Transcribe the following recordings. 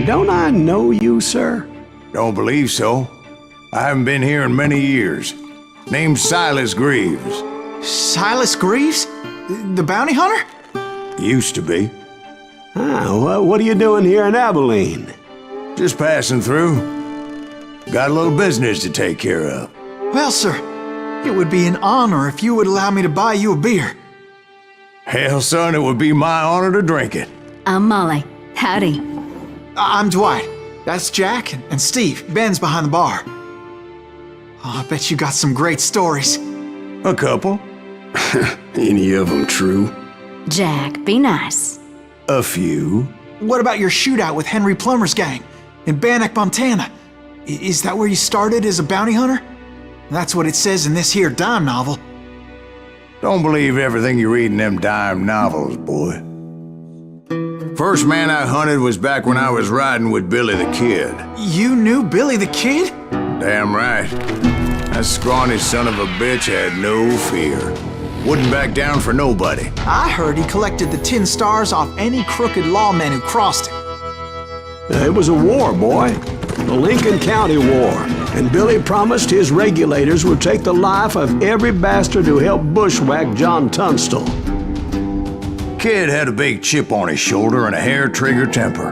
Don't I know you, sir? Don't believe so. I haven't been here in many years. Name's Silas Greaves. Silas Greaves? The bounty hunter? Used to be. Ah, what are you doing here in Abilene? Just passing through. Got a little business to take care of. Well, sir, it would be an honor if you would allow me to buy you a beer. Hell, son, it would be my honor to drink it. I'm Molly. Howdy. I'm Dwight. That's Jack and Steve. Ben's behind the bar. Oh, I bet you got some great stories. A couple. Any of them true? Jack, be nice. A few. What about your shootout with Henry Plummer's gang in Bannock, Montana? Is that where you started as a bounty hunter? That's what it says in this here dime novel. Don't believe everything you read in them dime novels, boy. First man I hunted was back when I was riding with Billy the Kid. You knew Billy the Kid? Damn right. That scrawny son of a bitch had no fear. Wouldn't back down for nobody. I heard he collected the 10 stars off any crooked lawmen who crossed him. It was a war, boy. The Lincoln County War. And Billy promised his regulators would take the life of every bastard who helped bushwhack John Tunstall. Kid had a big chip on his shoulder and a hair-trigger temper.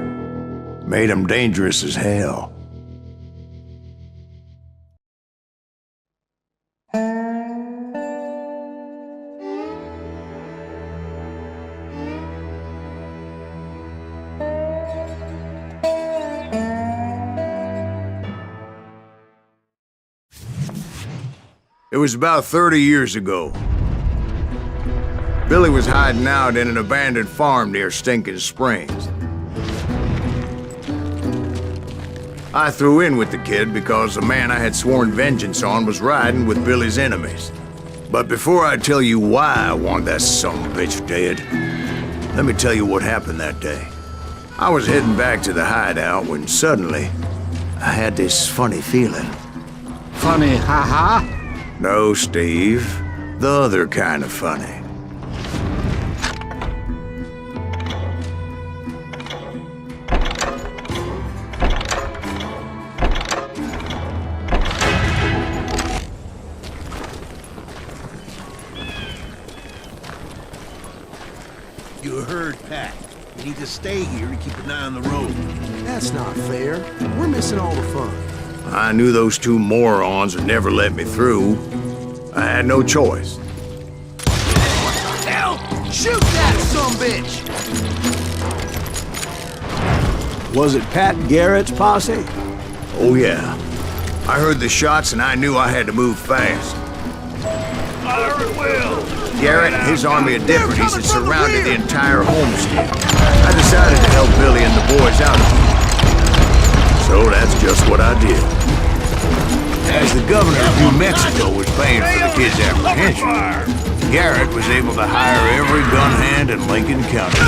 Made him dangerous as hell. It was about 30 years ago. Billy was hiding out in an abandoned farm near Stinking Springs. I threw in with the kid because the man I had sworn vengeance on was riding with Billy's enemies. But before I tell you why I want that son of a bitch dead, let me tell you what happened that day. I was heading back to the hideout when suddenly I had this funny feeling. Funny, haha? No, Steve. The other kind of funny. You heard Pat. You need to stay here to keep an eye on the road. That's not fair. We're missing all the fun. I knew those two morons would never let me through. I had no choice. Hell! Shoot that sumbitch! Was it Pat Garrett's posse? Oh yeah. I heard the shots and I knew I had to move fast. Fire at will! Garrett and his army of deputies had surrounded the entire homestead. I decided to help Billy and the boys out of it. So that's just what I did. As the governor of New Mexico was paying for the kid's apprehension, Garrett was able to hire every gun hand in Lincoln County.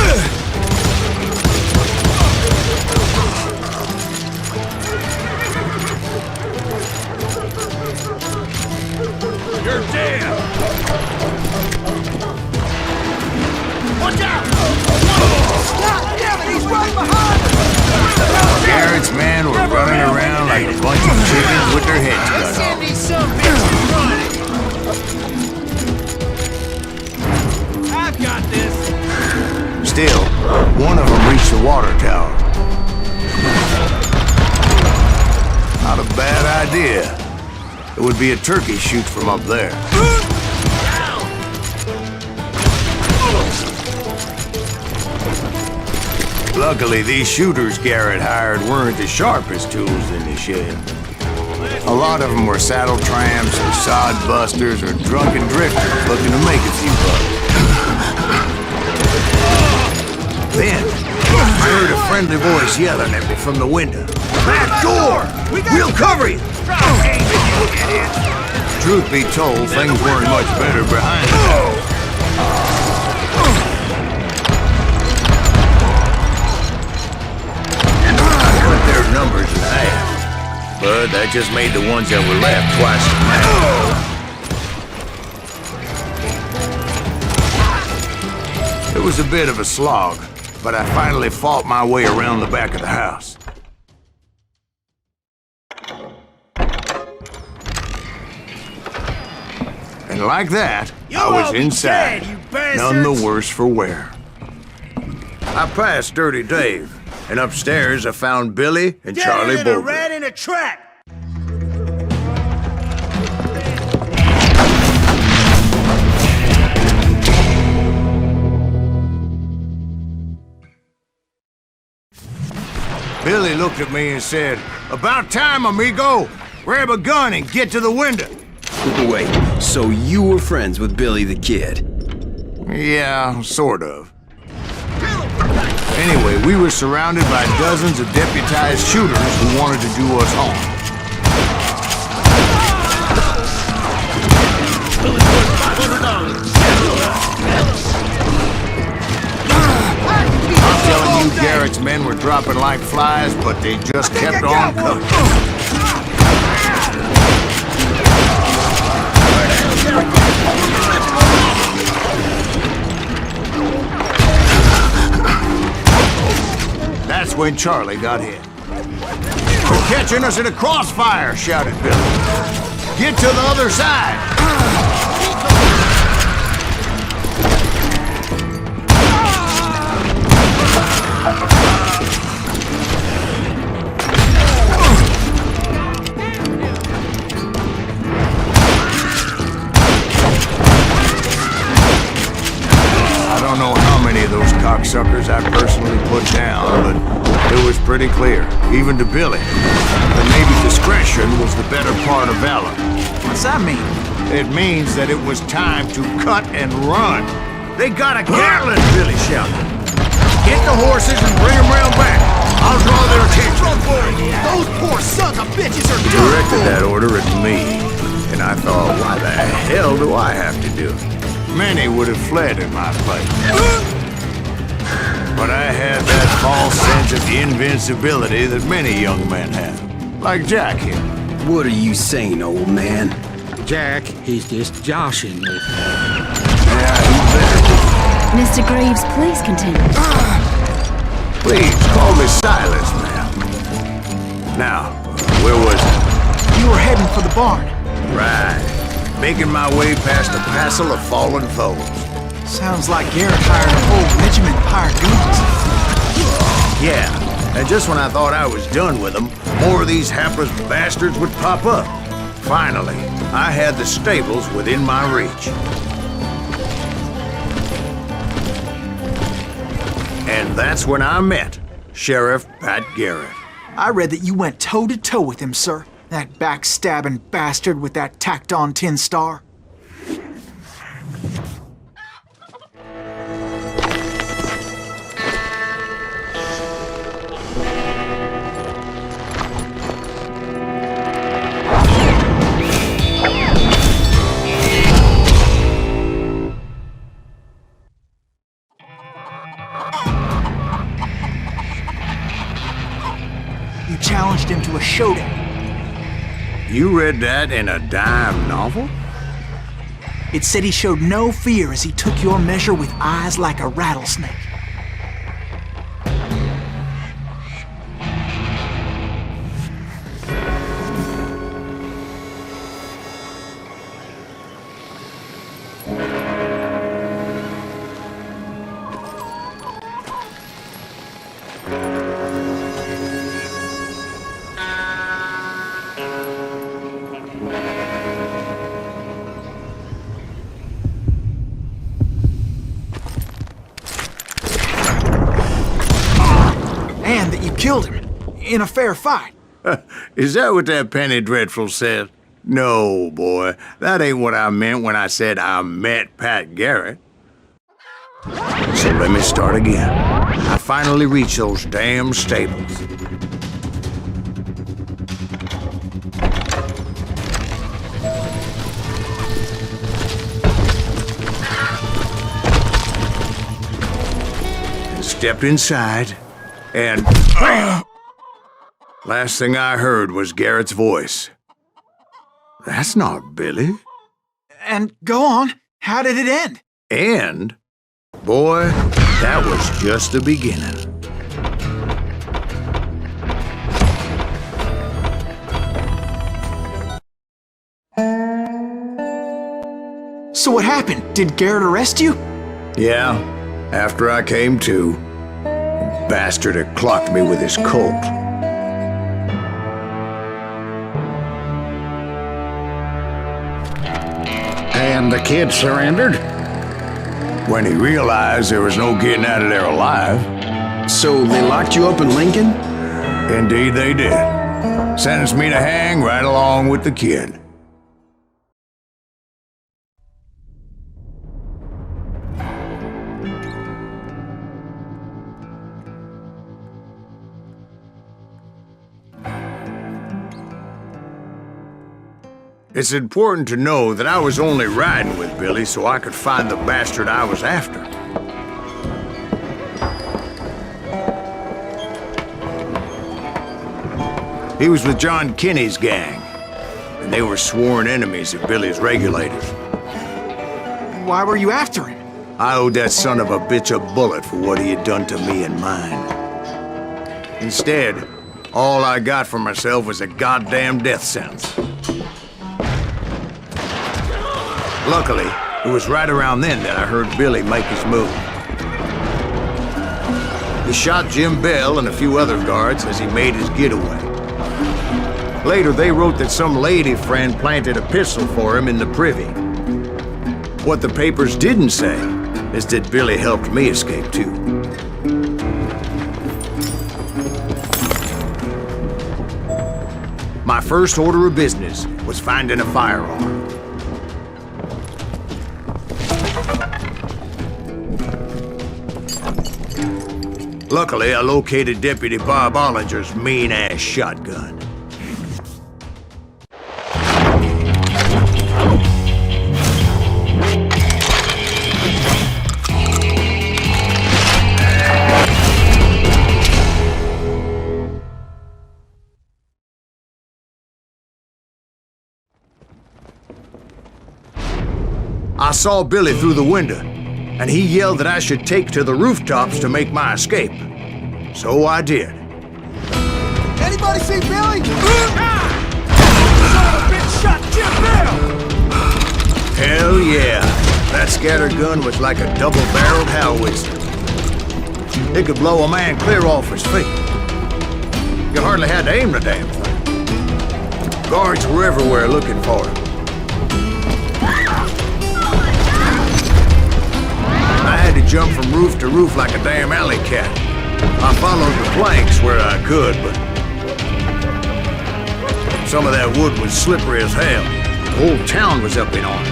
You're dead! Watch out! God damn it, he's right behind us! Garrett's men were running around like a bunch of chickens with their heads cut off. Send these sumbitches running! I've got this! Still, one of them reached the water tower. Not a bad idea. It would be a turkey shoot from up there. Luckily, these shooters Garrett hired weren't the sharpest tools in the shed. A lot of them were saddle tramps or sod busters or drunken drifters looking to make a few bucks. Then, I heard a friendly voice yelling at me from the window. "Back door! We'll cover you!" Truth be told, things weren't much better behind it. I cut their numbers in half, but that just made the ones that were left twice as mad. It was a bit of a slog, but I finally fought my way around the back of the house. And like that, You I was all be inside, dead, you bastards! none the worse for wear. I passed Dirty Dave, and upstairs I found Billy and Charlie Dead in a Bolger. rat in a trap! Billy looked at me and said, "About time, amigo! Grab a gun and get to the window!" Wait, so you were friends with Billy the Kid? Yeah, sort of. Anyway, we were surrounded by dozens of deputized shooters who wanted to do us harm. I'm telling you, Garrett's men were dropping like flies, but they just kept on coming. That's when Charlie got hit. "They're catching us in a crossfire!" shouted Billy. "Get to the other side!" I don't know how many of those cocksuckers I personally put down, but it was pretty clear, even to Billy, that maybe discretion was the better part of valor. What's that mean? It means that it was time to cut and run. "They got a Gatling!" Billy shouted. "Get the horses and bring them round back. I'll draw their attention." Those poor sons of bitches are He directed that order at me, and I thought, why the hell do I have to do it? Many would have fled in my place. But I had that false sense of invincibility that many young men have. Like Jack here. What are you saying, old man? Jack, he's just joshing with me. Yeah, he better be. Mr. Greaves, please continue. Please, call me Silas, ma'am. Now, where was I? You were heading for the barn. Right. Making my way past a passel of fallen foes. Sounds like Garrett hired a whole regiment of hired guns. Yeah, and just when I thought I was done with them, more of these hapless bastards would pop up. Finally, I had the stables within my reach. And that's when I met Sheriff Pat Garrett. I read that you went toe-to-toe with him, sir. That backstabbing bastard with that tacked-on tin star. You challenged him to a showdown. You read that in a dime novel? It said he showed no fear as he took your measure with eyes like a rattlesnake. And that you killed him in a fair fight. Is that what that Penny Dreadful said? No, boy. That ain't what I meant when I said I met Pat Garrett. So let me start again. I finally reached those damn stables. Stepped inside, and last thing I heard was Garrett's voice. That's not Billy. And go on, how did it end? And, boy, that was just the beginning. So what happened? Did Garrett arrest you? Yeah, after I came to, the bastard had clocked me with his Colt. And the kid surrendered? When he realized there was no getting out of there alive. So they locked you up in Lincoln? Indeed they did. Sentenced me to hang right along with the kid. It's important to know that I was only riding with Billy so I could find the bastard I was after. He was with John Kinney's gang, and they were sworn enemies of Billy's regulators. Why were you after him? I owed that son of a bitch a bullet for what he had done to me and mine. Instead, all I got for myself was a goddamn death sentence. Luckily, it was right around then that I heard Billy make his move. He shot Jim Bell and a few other guards as he made his getaway. Later, they wrote that some lady friend planted a pistol for him in the privy. What the papers didn't say is that Billy helped me escape too. My first order of business was finding a firearm. Luckily, I located Deputy Bob Ollinger's mean-ass shotgun. I saw Billy through the window, and he yelled that I should take to the rooftops to make my escape. So I did. Anybody see Billy? Son of a bitch shot Jim Bell! Hell yeah. That scatter gun was like a double-barreled howitzer. It could blow a man clear off his feet. You hardly had to aim the damn thing. Guards were everywhere looking for him. I had to jump from roof to roof like a damn alley cat. I followed the planks where I could, but some of that wood was slippery as hell. The whole town was up in arms.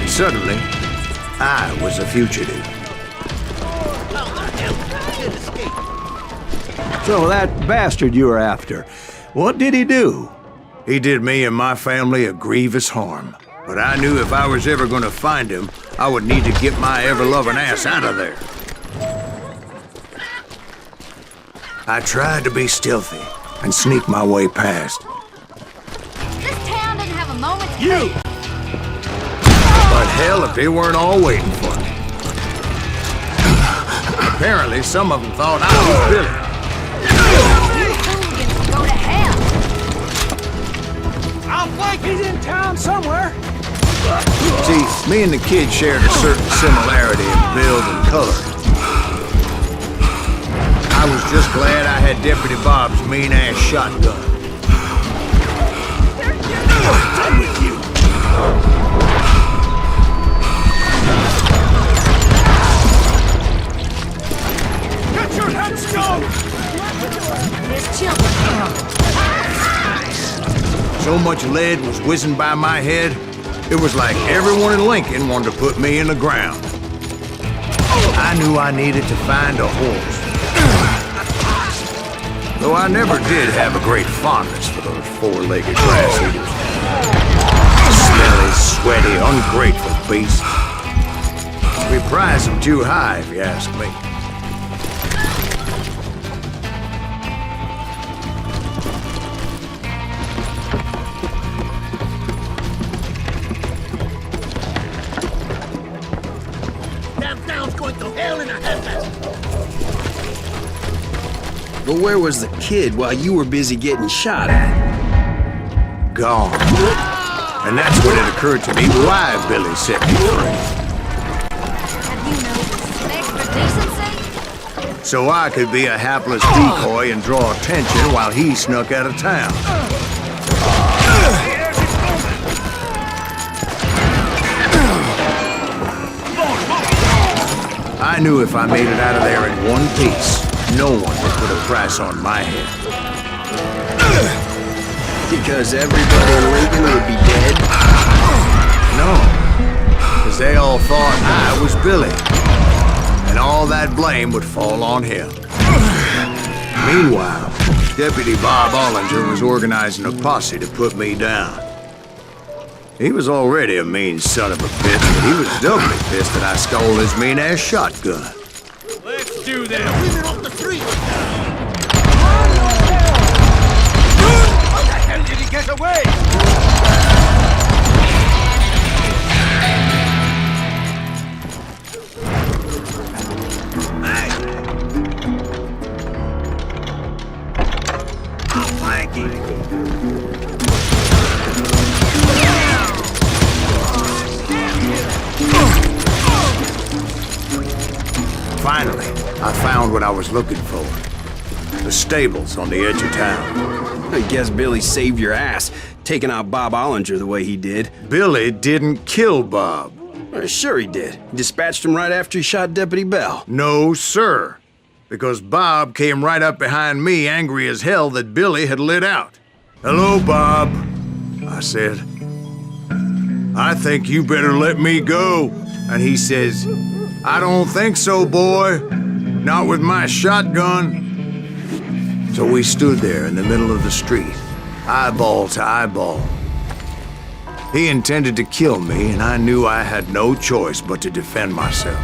And suddenly, I was a fugitive. So that bastard you were after, what did he do? He did me and my family a grievous harm. But I knew if I was ever going to find him, I would need to get my ever-loving ass out of there. I tried to be stealthy and sneak my way past. This town doesn't have a moment's You! But hell, if they weren't all waiting for me. Apparently, some of them thought I was Billy. Go to hell! I'll flank he's in town somewhere. See, me and the kid shared a certain similarity in build and color. I was just glad I had Deputy Bob's mean-ass shotgun. I'm done with you. Get your headstone! There's children. So much lead was whizzing by my head, it was like everyone in Lincoln wanted to put me in the ground. I knew I needed to find a horse. Though I never did have a great fondness for those four-legged grass eaters. Smelly, sweaty, ungrateful beasts. We prize them too high, if you ask me. But where was the kid while you were busy getting shot at? Gone. And that's when it occurred to me why Billy set me free. Have you no respect for decency? So I could be a hapless decoy and draw attention while he snuck out of town. I knew if I made it out of there in one piece, no one would put a price on my head. Because everybody in Lincoln would be dead? No, because they all thought I was Billy, and all that blame would fall on him. Meanwhile, Deputy Bob Ollinger was organizing a posse to put me down. He was already a mean son of a bitch, but he was doubly pissed that I stole his mean-ass shotgun. Let's do this. Women off the street. How the hell did he get away? I'll flank him. Finally, I found what I was looking for. The stables on the edge of town. I guess Billy saved your ass, taking out Bob Ollinger the way he did. Billy didn't kill Bob. Sure he did. He dispatched him right after he shot Deputy Bell. No, sir. Because Bob came right up behind me, angry as hell that Billy had lit out. "Hello, Bob," I said. "I think you better let me go." And he says, "I don't think so, boy. Not with my shotgun." So we stood there in the middle of the street, eyeball to eyeball. He intended to kill me, and I knew I had no choice but to defend myself.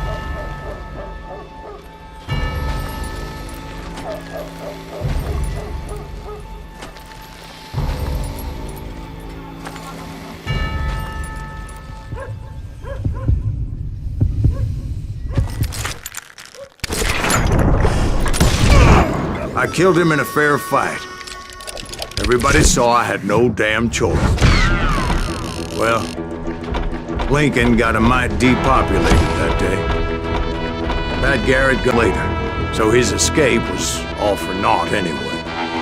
I killed him in a fair fight. Everybody saw I had no damn choice. Well, Lincoln got a mite depopulated that day. That Garrett got later, so his escape was all for naught anyway.